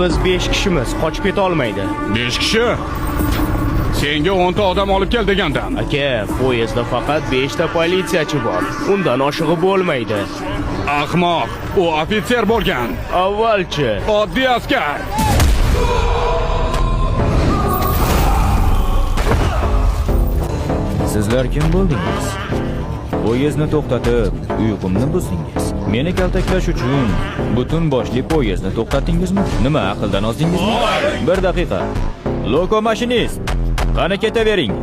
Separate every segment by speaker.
Speaker 1: Biz 5 kishimiz, qochib keta olmaydi.
Speaker 2: 5 kishi? Senga 10 ta odam olib kel degandim.
Speaker 1: Aka, poyezdda faqat 5 ta politsiyachi bor. Undan oshig'i bo'lmaydi.
Speaker 2: Ahmoq, u ofitser bo'lgan.
Speaker 1: Avvalchi
Speaker 2: Oddiy askar.
Speaker 3: Sizlar kim bo'ldingiz? Poyezdni to'xtatib, uyqumni buzdingiz. Meni kaltaklash uchun butun boshli poyezdni to'xtatdingizmi? Nima, aqldan ozdingizmi? Bir daqiqa. Loko mashinist, qani ketavering.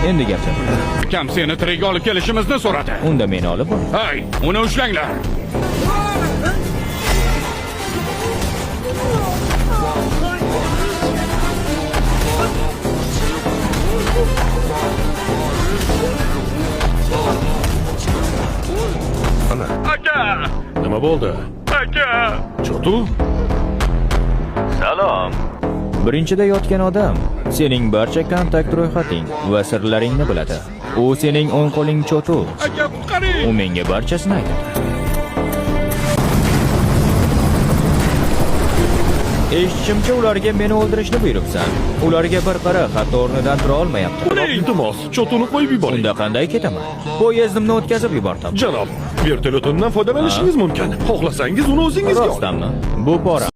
Speaker 3: Endi gapirdim.
Speaker 2: Kam seni tirik olib kelishimizni so'radi.
Speaker 3: Unda meni olib boring.
Speaker 2: Hey, uni ushlanglar. Aka!
Speaker 4: Nima bo'ldi?
Speaker 2: Aka!
Speaker 4: Chotu?
Speaker 3: Salom. Birinchida yotgan odam sening barcha kontakt ro'yxating va sirlaringni biladi. U sening o'ng qo'ling cho'tu.
Speaker 2: Aka, qutqaring!
Speaker 3: U menga barchasini aytadi. Eshitishimcha ularga meni o'ldirishni buyuribsan. Ularga bir qara, hatto o'rnidan tura olmayapti.
Speaker 4: Iltimos, chotuni qo'yib yuboring.
Speaker 3: Unda qanday ketaman? Poyezdimni o'tkazib yubordim.
Speaker 4: Janob, vertolyotimdan foydalanishingiz mumkin. Xohlasangiz uni o'zingizga oling.
Speaker 3: Rostdanmi? Bu pora.